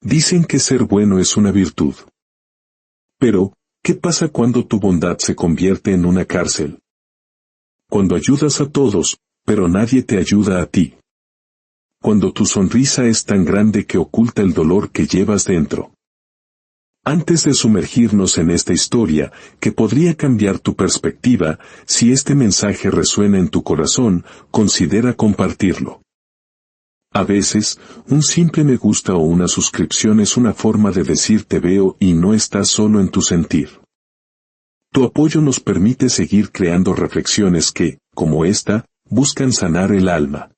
Dicen que ser bueno es una virtud. Pero, ¿qué pasa cuando tu bondad se convierte en una cárcel? Cuando ayudas a todos, pero nadie te ayuda a ti. Cuando tu sonrisa es tan grande que oculta el dolor que llevas dentro. Antes de sumergirnos en esta historia, que podría cambiar tu perspectiva, si este mensaje resuena en tu corazón, considera compartirlo. A veces, un simple me gusta o una suscripción es una forma de decir te veo y no estás solo en tu sentir. Tu apoyo nos permite seguir creando reflexiones que, como esta, buscan sanar el alma.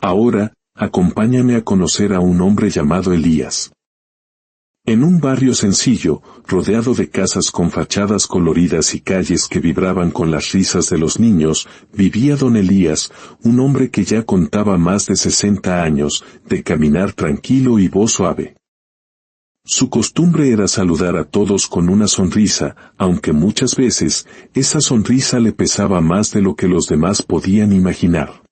Ahora, acompáñame a conocer a un hombre llamado Elías. En un barrio sencillo, rodeado de casas con fachadas coloridas y calles que vibraban con las risas de los niños, vivía don Elías, un hombre que ya contaba más de 60 años, de caminar tranquilo y voz suave. Su costumbre era saludar a todos con una sonrisa, aunque muchas veces, esa sonrisa le pesaba más de lo que los demás podían imaginar.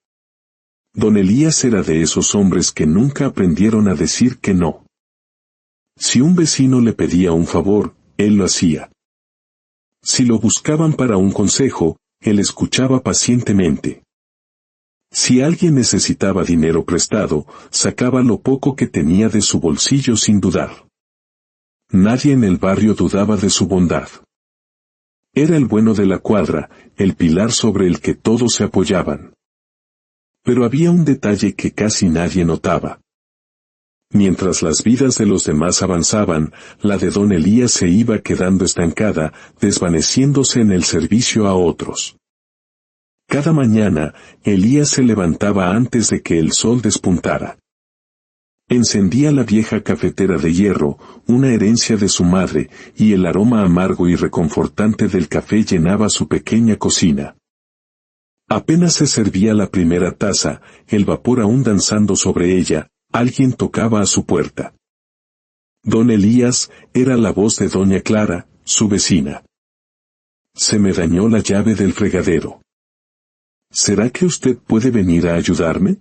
Don Elías era de esos hombres que nunca aprendieron a decir que no. Si un vecino le pedía un favor, él lo hacía. Si lo buscaban para un consejo, él escuchaba pacientemente. Si alguien necesitaba dinero prestado, sacaba lo poco que tenía de su bolsillo sin dudar. Nadie en el barrio dudaba de su bondad. Era el bueno de la cuadra, el pilar sobre el que todos se apoyaban. Pero había un detalle que casi nadie notaba. Mientras las vidas de los demás avanzaban, la de don Elías se iba quedando estancada, desvaneciéndose en el servicio a otros. Cada mañana, Elías se levantaba antes de que el sol despuntara. Encendía la vieja cafetera de hierro, una herencia de su madre, y el aroma amargo y reconfortante del café llenaba su pequeña cocina. Apenas se servía la primera taza, el vapor aún danzando sobre ella, alguien tocaba a su puerta. Don Elías era la voz de doña Clara, su vecina. Se me dañó la llave del fregadero. ¿Será que usted puede venir a ayudarme?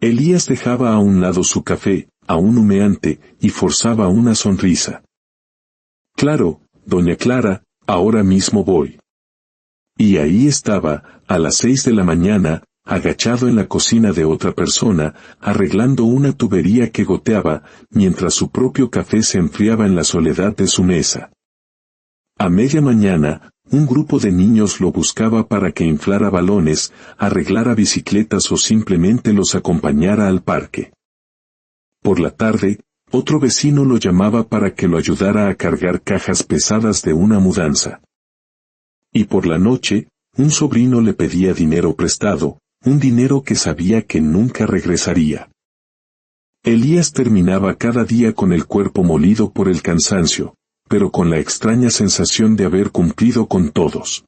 Elías dejaba a un lado su café, aún humeante, y forzaba una sonrisa. Claro, doña Clara, ahora mismo voy. Y ahí estaba, a las 6 de la mañana, agachado en la cocina de otra persona, arreglando una tubería que goteaba, mientras su propio café se enfriaba en la soledad de su mesa. A media mañana, un grupo de niños lo buscaba para que inflara balones, arreglara bicicletas o simplemente los acompañara al parque. Por la tarde, otro vecino lo llamaba para que lo ayudara a cargar cajas pesadas de una mudanza. Y por la noche, un sobrino le pedía dinero prestado, un dinero que sabía que nunca regresaría. Elías terminaba cada día con el cuerpo molido por el cansancio, pero con la extraña sensación de haber cumplido con todos.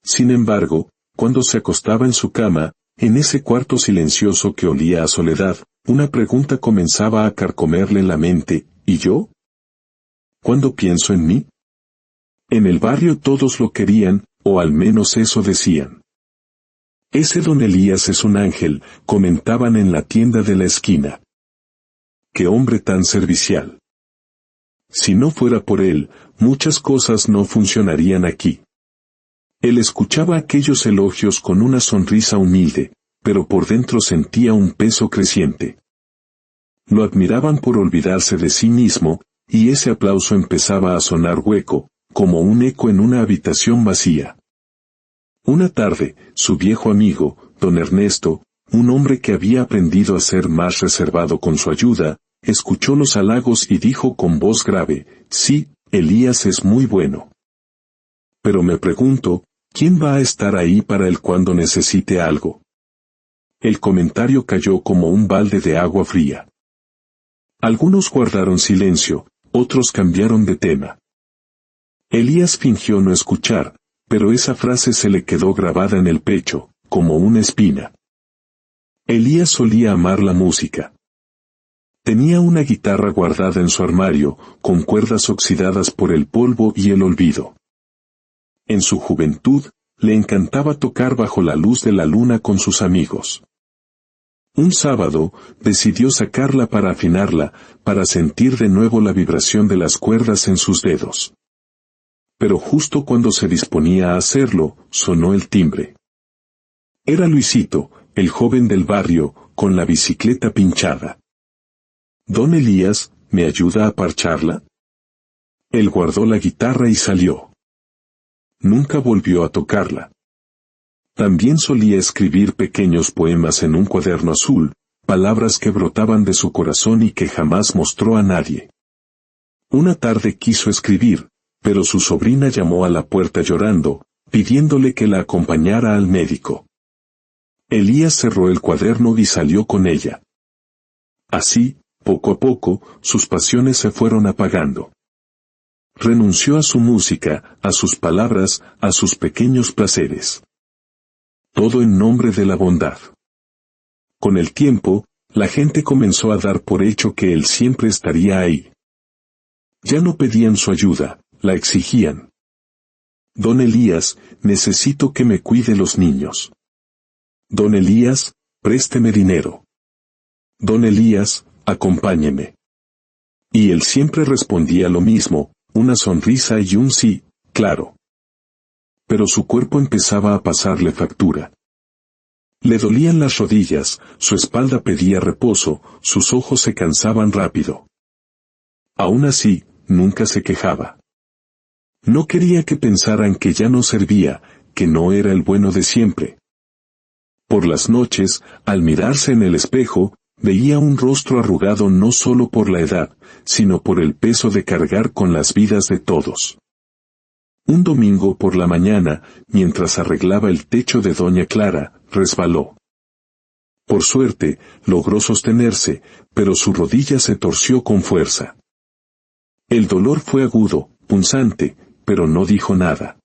Sin embargo, cuando se acostaba en su cama, en ese cuarto silencioso que olía a soledad, una pregunta comenzaba a carcomerle la mente, ¿y yo? ¿Cuándo pienso en mí? En el barrio todos lo querían, o al menos eso decían. Ese don Elías es un ángel, comentaban en la tienda de la esquina. ¡Qué hombre tan servicial! Si no fuera por él, muchas cosas no funcionarían aquí. Él escuchaba aquellos elogios con una sonrisa humilde, pero por dentro sentía un peso creciente. Lo admiraban por olvidarse de sí mismo, y ese aplauso empezaba a sonar hueco, como un eco en una habitación vacía. Una tarde, su viejo amigo, don Ernesto, un hombre que había aprendido a ser más reservado con su ayuda, escuchó los halagos y dijo con voz grave, sí, Elías es muy bueno. Pero me pregunto, ¿quién va a estar ahí para él cuando necesite algo? El comentario cayó como un balde de agua fría. Algunos guardaron silencio, otros cambiaron de tema. Elías fingió no escuchar, pero esa frase se le quedó grabada en el pecho, como una espina. Elías solía amar la música. Tenía una guitarra guardada en su armario, con cuerdas oxidadas por el polvo y el olvido. En su juventud, le encantaba tocar bajo la luz de la luna con sus amigos. Un sábado, decidió sacarla para afinarla, para sentir de nuevo la vibración de las cuerdas en sus dedos. Pero justo cuando se disponía a hacerlo, sonó el timbre. Era Luisito, el joven del barrio, con la bicicleta pinchada. «Don Elías, ¿me ayuda a parcharla?» Él guardó la guitarra y salió. Nunca volvió a tocarla. También solía escribir pequeños poemas en un cuaderno azul, palabras que brotaban de su corazón y que jamás mostró a nadie. Una tarde quiso escribir, pero su sobrina llamó a la puerta llorando, pidiéndole que la acompañara al médico. Elías cerró el cuaderno y salió con ella. Así, poco a poco, sus pasiones se fueron apagando. Renunció a su música, a sus palabras, a sus pequeños placeres. Todo en nombre de la bondad. Con el tiempo, la gente comenzó a dar por hecho que él siempre estaría ahí. Ya no pedían su ayuda, la exigían. «Don Elías, necesito que me cuide los niños. Don Elías, présteme dinero. Don Elías, acompáñeme». Y él siempre respondía lo mismo, una sonrisa y un sí, claro. Pero su cuerpo empezaba a pasarle factura. Le dolían las rodillas, su espalda pedía reposo, sus ojos se cansaban rápido. Aún así, nunca se quejaba. No quería que pensaran que ya no servía, que no era el bueno de siempre. Por las noches, al mirarse en el espejo, veía un rostro arrugado no solo por la edad, sino por el peso de cargar con las vidas de todos. Un domingo por la mañana, mientras arreglaba el techo de doña Clara, resbaló. Por suerte, logró sostenerse, pero su rodilla se torció con fuerza. El dolor fue agudo, punzante, pero no dijo nada.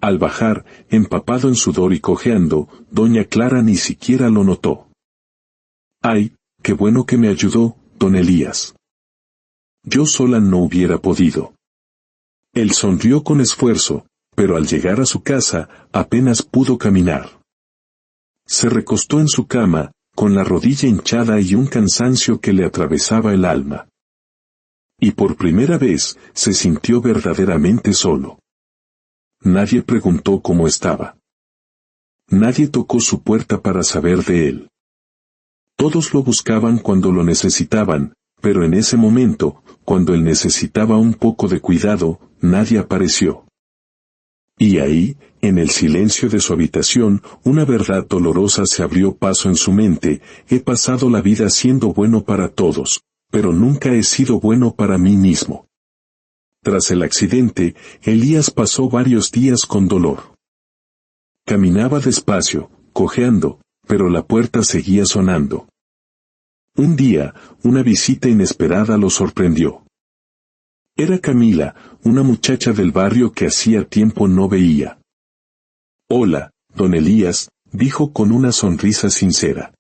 Al bajar, empapado en sudor y cojeando, doña Clara ni siquiera lo notó. «Ay, qué bueno que me ayudó, don Elías. Yo sola no hubiera podido». Él sonrió con esfuerzo, pero al llegar a su casa, apenas pudo caminar. Se recostó en su cama, con la rodilla hinchada y un cansancio que le atravesaba el alma. Y por primera vez, se sintió verdaderamente solo. Nadie preguntó cómo estaba. Nadie tocó su puerta para saber de él. Todos lo buscaban cuando lo necesitaban, pero en ese momento, cuando él necesitaba un poco de cuidado, nadie apareció. Y ahí, en el silencio de su habitación, una verdad dolorosa se abrió paso en su mente: he pasado la vida siendo bueno para todos, pero nunca he sido bueno para mí mismo. Tras el accidente, Elías pasó varios días con dolor. Caminaba despacio, cojeando, pero la puerta seguía sonando. Un día, una visita inesperada lo sorprendió. Era Camila, una muchacha del barrio que hacía tiempo no veía. «Hola, don Elías», dijo con una sonrisa sincera.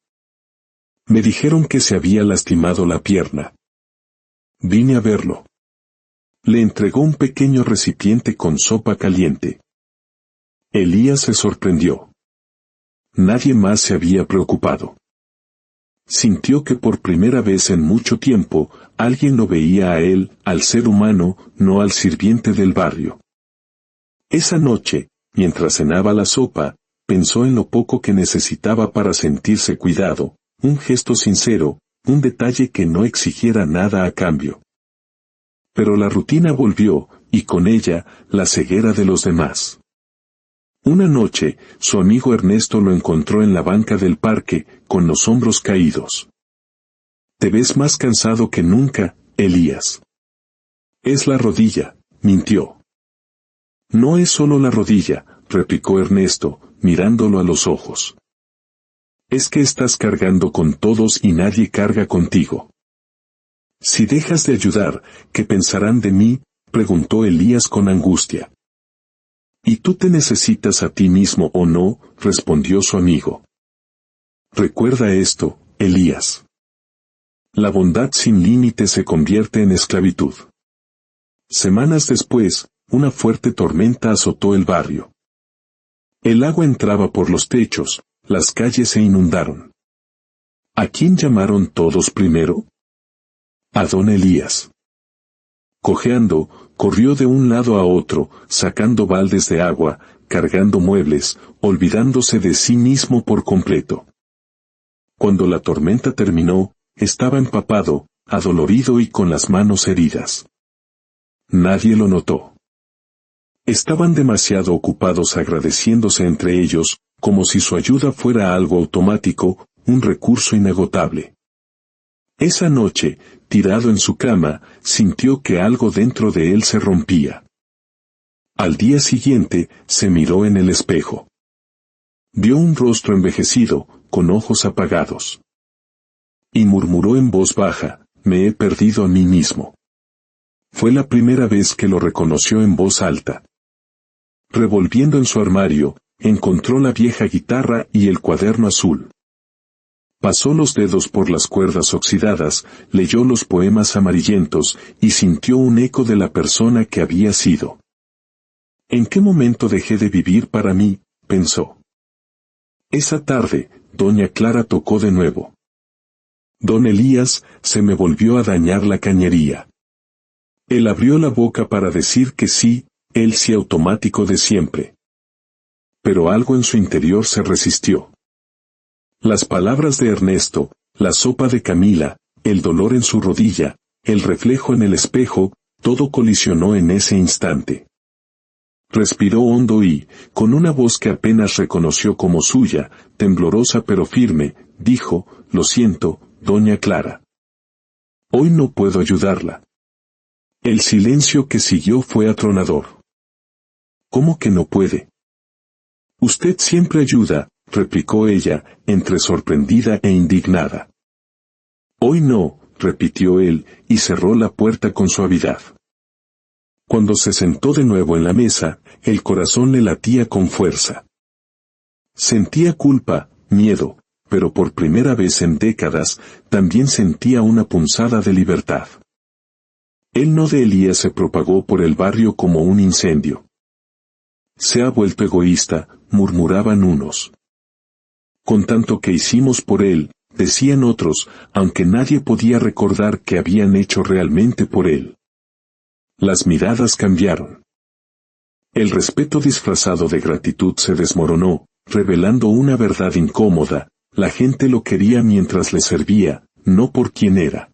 «Me dijeron que se había lastimado la pierna. Vine a verlo». Le entregó un pequeño recipiente con sopa caliente. Elías se sorprendió. Nadie más se había preocupado. Sintió que por primera vez en mucho tiempo, alguien lo veía a él, al ser humano, no al sirviente del barrio. Esa noche, mientras cenaba la sopa, pensó en lo poco que necesitaba para sentirse cuidado, un gesto sincero, un detalle que no exigiera nada a cambio. Pero la rutina volvió, y con ella, la ceguera de los demás. Una noche, su amigo Ernesto lo encontró en la banca del parque, con los hombros caídos. «Te ves más cansado que nunca, Elías». «Es la rodilla», mintió. «No es solo la rodilla», replicó Ernesto, mirándolo a los ojos. «Es que estás cargando con todos y nadie carga contigo». «Si dejas de ayudar, ¿qué pensarán de mí?», preguntó Elías con angustia. «¿Y tú te necesitas a ti mismo o no?», respondió su amigo. «Recuerda esto, Elías. La bondad sin límite se convierte en esclavitud». Semanas después, una fuerte tormenta azotó el barrio. El agua entraba por los techos, las calles se inundaron. ¿A quién llamaron todos primero? A don Elías. Cojeando, corrió de un lado a otro, sacando baldes de agua, cargando muebles, olvidándose de sí mismo por completo. Cuando la tormenta terminó, estaba empapado, adolorido y con las manos heridas. Nadie lo notó. Estaban demasiado ocupados agradeciéndose entre ellos, como si su ayuda fuera algo automático, un recurso inagotable. Esa noche, tirado en su cama, sintió que algo dentro de él se rompía. Al día siguiente, se miró en el espejo. Vio un rostro envejecido, con ojos apagados. Y murmuró en voz baja, «Me he perdido a mí mismo». Fue la primera vez que lo reconoció en voz alta. Revolviendo en su armario, encontró la vieja guitarra y el cuaderno azul. Pasó los dedos por las cuerdas oxidadas, leyó los poemas amarillentos y sintió un eco de la persona que había sido. ¿En qué momento dejé de vivir para mí?, pensó. Esa tarde, doña Clara tocó de nuevo. Don Elías se me volvió a dañar la cañería. Él abrió la boca para decir que sí, el sí automático de siempre. Pero algo en su interior se resistió. Las palabras de Ernesto, la sopa de Camila, el dolor en su rodilla, el reflejo en el espejo, todo colisionó en ese instante. Respiró hondo y, con una voz que apenas reconoció como suya, temblorosa pero firme, dijo, «Lo siento, doña Clara. Hoy no puedo ayudarla». El silencio que siguió fue atronador. «¿Cómo que no puede?» «Usted siempre ayuda», replicó ella, entre sorprendida e indignada. «Hoy no», repitió él, y cerró la puerta con suavidad. Cuando se sentó de nuevo en la mesa, el corazón le latía con fuerza. Sentía culpa, miedo, pero por primera vez en décadas, también sentía una punzada de libertad. El no de Elías se propagó por el barrio como un incendio. «Se ha vuelto egoísta», murmuraban unos. «Con tanto que hicimos por él», decían otros, aunque nadie podía recordar qué habían hecho realmente por él. Las miradas cambiaron. El respeto disfrazado de gratitud se desmoronó, revelando una verdad incómoda: la gente lo quería mientras le servía, no por quien era.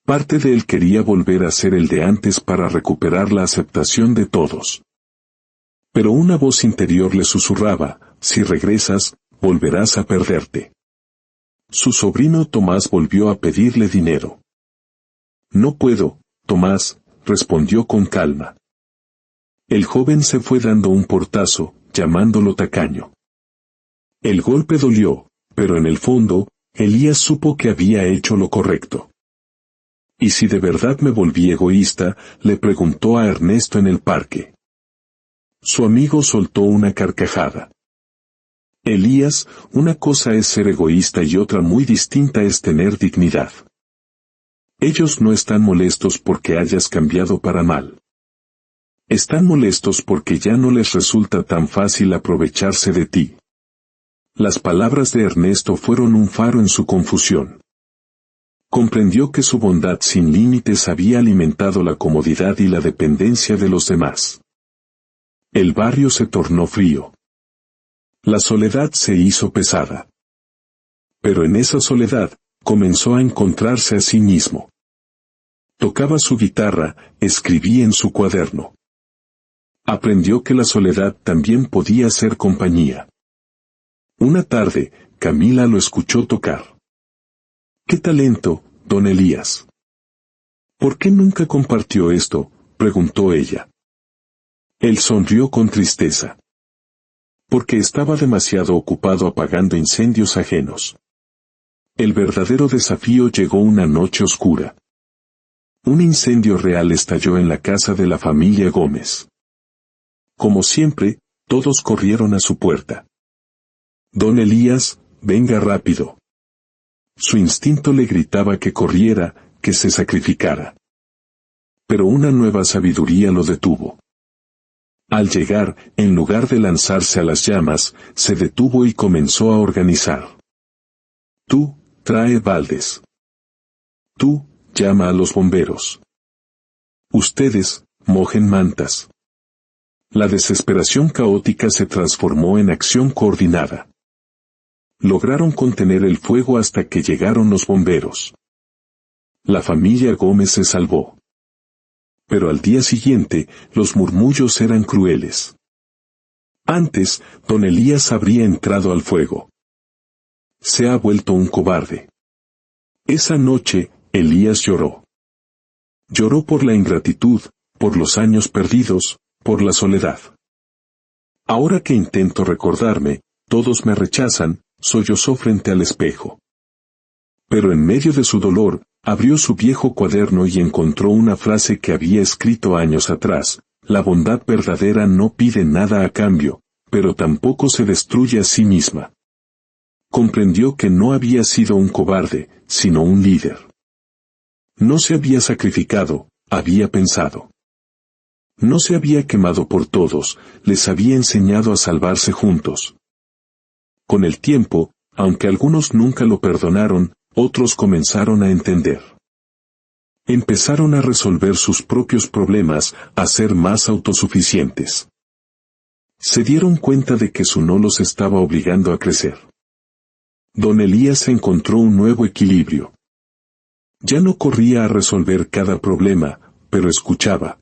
Parte de él quería volver a ser el de antes para recuperar la aceptación de todos. Pero una voz interior le susurraba: «Si regresas, volverás a perderte». Su sobrino Tomás volvió a pedirle dinero. «No puedo, Tomás», respondió con calma. El joven se fue dando un portazo, llamándolo tacaño. El golpe dolió, pero en el fondo, Elías supo que había hecho lo correcto. «¿Y si de verdad me volví egoísta?», le preguntó a Ernesto en el parque. Su amigo soltó una carcajada. «Elías, una cosa es ser egoísta y otra muy distinta es tener dignidad. Ellos no están molestos porque hayas cambiado para mal. Están molestos porque ya no les resulta tan fácil aprovecharse de ti». Las palabras de Ernesto fueron un faro en su confusión. Comprendió que su bondad sin límites había alimentado la comodidad y la dependencia de los demás. El barrio se tornó frío. La soledad se hizo pesada. Pero en esa soledad, comenzó a encontrarse a sí mismo. Tocaba su guitarra, escribía en su cuaderno. Aprendió que la soledad también podía ser compañía. Una tarde, Camila lo escuchó tocar. «¡Qué talento, don Elías!». «¿Por qué nunca compartió esto?», preguntó ella. Él sonrió con tristeza. «Porque estaba demasiado ocupado apagando incendios ajenos». El verdadero desafío llegó una noche oscura. Un incendio real estalló en la casa de la familia Gómez. Como siempre, todos corrieron a su puerta. «Don Elías, venga rápido». Su instinto le gritaba que corriera, que se sacrificara. Pero una nueva sabiduría lo detuvo. Al llegar, en lugar de lanzarse a las llamas, se detuvo y comenzó a organizar. «Tú, trae baldes. Tú, llama a los bomberos. Ustedes, mojen mantas. La desesperación caótica se transformó en acción coordinada. Lograron contener el fuego hasta que llegaron los bomberos. La familia Gómez se salvó. Pero al día siguiente, los murmullos eran crueles. Antes, don Elías habría entrado al fuego. Se ha vuelto un cobarde. Esa noche, Elías lloró. Lloró por la ingratitud, por los años perdidos, por la soledad. Ahora que intento recordarme, todos me rechazan, sollozó frente al espejo. Pero en medio de su dolor, abrió su viejo cuaderno y encontró una frase que había escrito años atrás: la bondad verdadera no pide nada a cambio, pero tampoco se destruye a sí misma. Comprendió que no había sido un cobarde, sino un líder. No se había sacrificado, había pensado. No se había quemado por todos, les había enseñado a salvarse juntos. Con el tiempo, aunque algunos nunca lo perdonaron, otros comenzaron a entender. Empezaron a resolver sus propios problemas, a ser más autosuficientes. Se dieron cuenta de que su no los estaba obligando a crecer. Don Elías encontró un nuevo equilibrio. Ya no corría a resolver cada problema, pero escuchaba.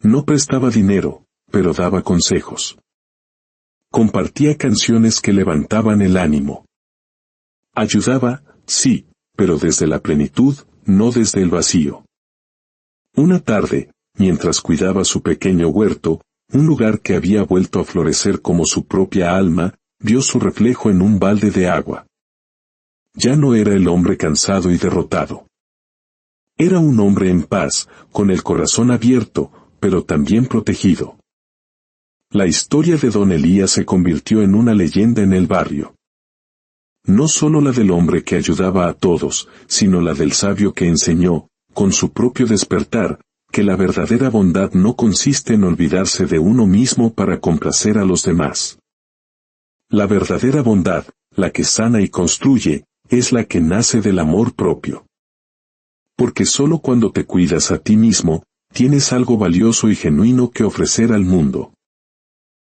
No prestaba dinero, pero daba consejos. Compartía canciones que levantaban el ánimo. Ayudaba, sí, pero desde la plenitud, no desde el vacío. Una tarde, mientras cuidaba su pequeño huerto, un lugar que había vuelto a florecer como su propia alma, vio su reflejo en un balde de agua. Ya no era el hombre cansado y derrotado. Era un hombre en paz, con el corazón abierto, pero también protegido. La historia de don Elías se convirtió en una leyenda en el barrio. No solo la del hombre que ayudaba a todos, sino la del sabio que enseñó, con su propio despertar, que la verdadera bondad no consiste en olvidarse de uno mismo para complacer a los demás. La verdadera bondad, la que sana y construye, es la que nace del amor propio. Porque solo cuando te cuidas a ti mismo, tienes algo valioso y genuino que ofrecer al mundo.